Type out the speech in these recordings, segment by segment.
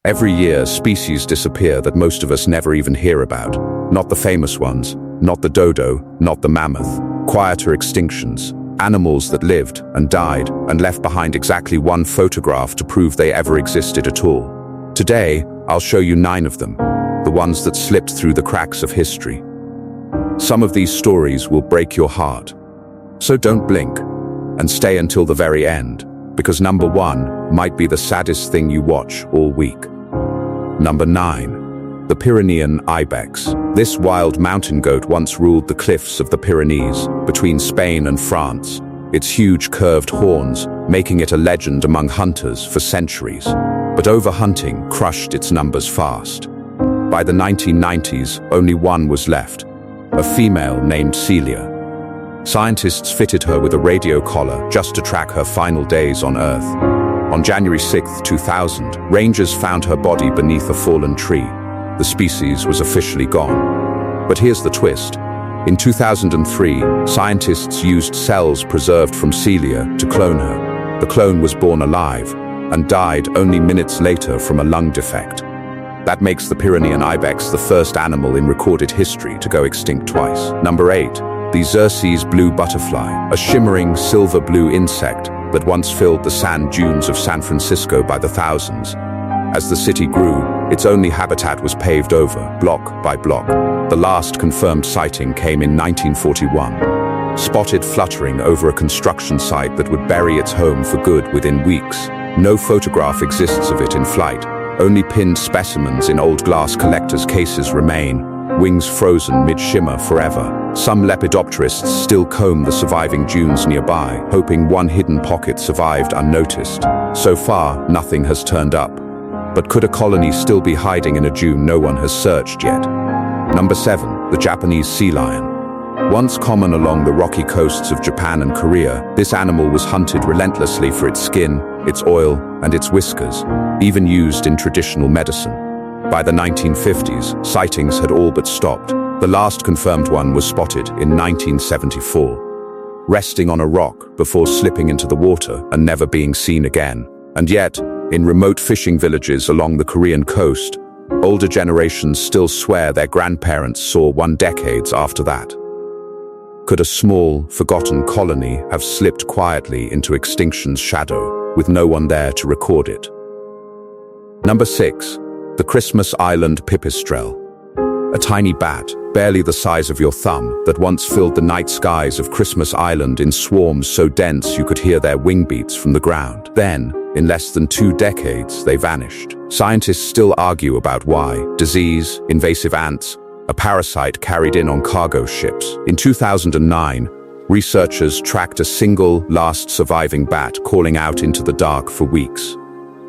Every year, species disappear that most of us never even hear about. Not the famous ones, not the dodo, not the mammoth. Quieter extinctions. Animals that lived and died and left behind exactly one photograph to prove they ever existed at all. Today, I'll show you 9 of them, the ones that slipped through the cracks of history. Some of these stories will break your heart. So don't blink and stay until the very end, because number 1 might be the saddest thing you watch all week. Number 9. The Pyrenean Ibex. This wild mountain goat once ruled the cliffs of the Pyrenees, between Spain and France, its huge curved horns making it a legend among hunters for centuries. But overhunting crushed its numbers fast. By the 1990s, only one was left, a female named Celia. Scientists fitted her with a radio collar just to track her final days on Earth. On January 6, 2000, rangers found her body beneath a fallen tree. The species was officially gone. But here's the twist. In 2003, scientists used cells preserved from Celia to clone her. The clone was born alive and died only minutes later from a lung defect. That makes the Pyrenean Ibex the first animal in recorded history to go extinct twice. Number 8. The Xerces blue butterfly, a shimmering silver-blue insect that once filled the sand dunes of San Francisco by the thousands. As the city grew, its only habitat was paved over, block by block. The last confirmed sighting came in 1941, spotted fluttering over a construction site that would bury its home for good within weeks. No photograph exists of it in flight. Only pinned specimens in old glass collectors' cases remain, wings frozen mid-shimmer forever. Some lepidopterists still comb the surviving dunes nearby, hoping one hidden pocket survived unnoticed. So far, nothing has turned up. But could a colony still be hiding in a dune no one has searched yet? Number 7. The Japanese sea lion. Once common along the rocky coasts of Japan and Korea, this animal was hunted relentlessly for its skin, its oil, and its whiskers, even used in traditional medicine. By the 1950s, sightings had all but stopped. The last confirmed one was spotted in 1974, resting on a rock before slipping into the water and never being seen again. And yet, in remote fishing villages along the Korean coast, older generations still swear their grandparents saw one decades after that. Could a small, forgotten colony have slipped quietly into extinction's shadow, with no one there to record it? Number 6. The Christmas Island Pipistrelle. A tiny bat, barely the size of your thumb, that once filled the night skies of Christmas Island in swarms so dense you could hear their wing beats from the ground. Then, in less than 2 decades, they vanished. Scientists still argue about why. Disease, invasive ants, a parasite carried in on cargo ships. In 2009, researchers tracked a single, last surviving bat calling out into the dark for weeks,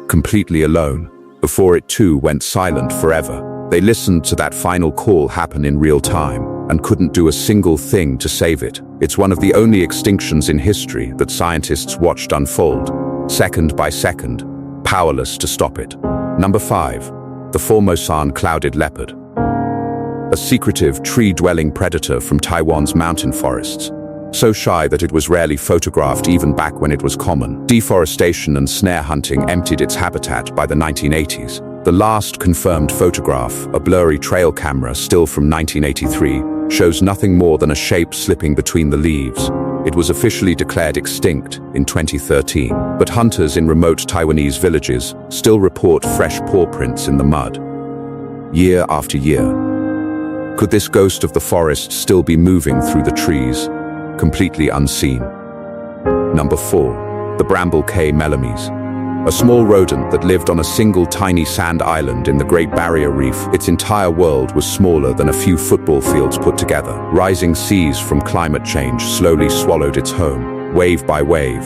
completely alone, before it too went silent forever. They listened to that final call happen in real time and couldn't do a single thing to save it. It's one of the only extinctions in history that scientists watched unfold, second by second, powerless to stop it. Number 5. The Formosan clouded leopard. A secretive, tree-dwelling predator from Taiwan's mountain forests, so shy that it was rarely photographed even back when it was common. Deforestation and snare hunting emptied its habitat by the 1980s. The last confirmed photograph, a blurry trail camera still from 1983, shows nothing more than a shape slipping between the leaves. It was officially declared extinct in 2013, but hunters in remote Taiwanese villages still report fresh paw prints in the mud, year after year. Could this ghost of the forest still be moving through the trees, completely unseen? Number 4. The Bramble Cay Melomys. A small rodent that lived on a single tiny sand island in the Great Barrier Reef. Its entire world was smaller than a few football fields put together. Rising seas from climate change slowly swallowed its home, wave by wave.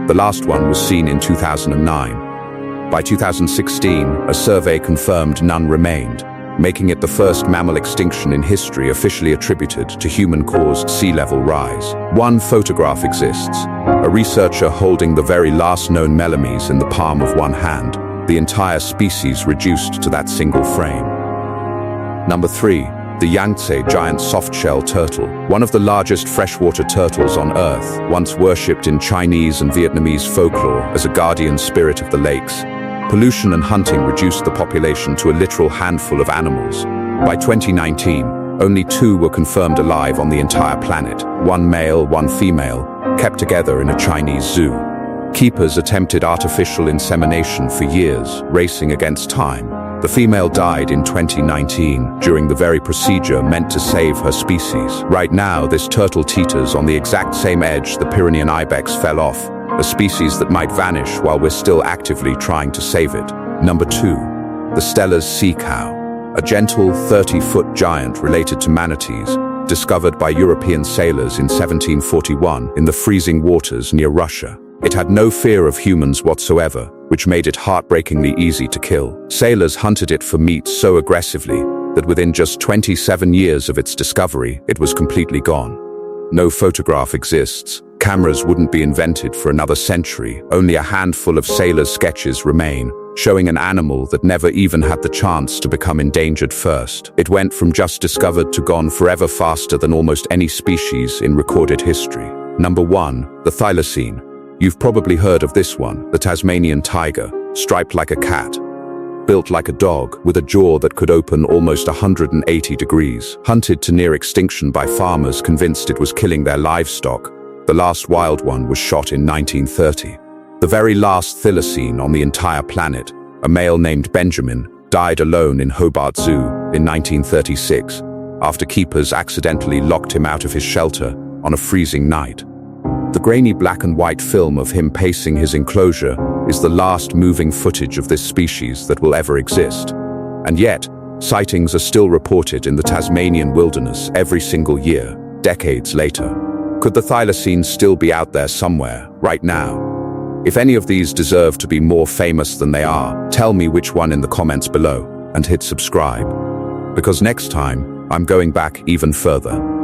The last one was seen in 2009. By 2016, a survey confirmed none remained, making it the first mammal extinction in history officially attributed to human-caused sea level rise. One photograph exists, a researcher holding the very last known Melomys in the palm of one hand, the entire species reduced to that single frame. Number 3. The Yangtze giant softshell turtle, one of the largest freshwater turtles on Earth, once worshipped in Chinese and Vietnamese folklore as a guardian spirit of the lakes. Pollution and hunting reduced the population to a literal handful of animals. By 2019, only 2 were confirmed alive on the entire planet, 1 male, 1 female, kept together in a Chinese zoo. Keepers attempted artificial insemination for years, racing against time. The female died in 2019 during the very procedure meant to save her species. Right now, this turtle teeters on the exact same edge the Pyrenean Ibex fell off, a species that might vanish while we're still actively trying to save it. Number 2. The Steller's sea cow, a gentle 30-foot giant related to manatees, discovered by European sailors in 1741 in the freezing waters near Russia. It had no fear of humans whatsoever, which made it heartbreakingly easy to kill. Sailors hunted it for meat so aggressively that within just 27 years of its discovery, it was completely gone. No photograph exists. Cameras wouldn't be invented for another century. Only a handful of sailors' sketches remain, showing an animal that never even had the chance to become endangered first. It went from just discovered to gone forever faster than almost any species in recorded history. Number 1. The Thylacine. You've probably heard of this one, the Tasmanian tiger, striped like a cat, built like a dog, with a jaw that could open almost 180 degrees. Hunted to near extinction by farmers convinced it was killing their livestock, the last wild one was shot in 1930. The very last thylacine on the entire planet, a male named Benjamin, died alone in Hobart Zoo in 1936 after keepers accidentally locked him out of his shelter on a freezing night. The grainy black and white film of him pacing his enclosure is the last moving footage of this species that will ever exist. And yet, sightings are still reported in the Tasmanian wilderness every single year, decades later. Could the thylacine still be out there somewhere, right now? If any of these deserve to be more famous than they are, tell me which one in the comments below and hit subscribe. Because next time, I'm going back even further.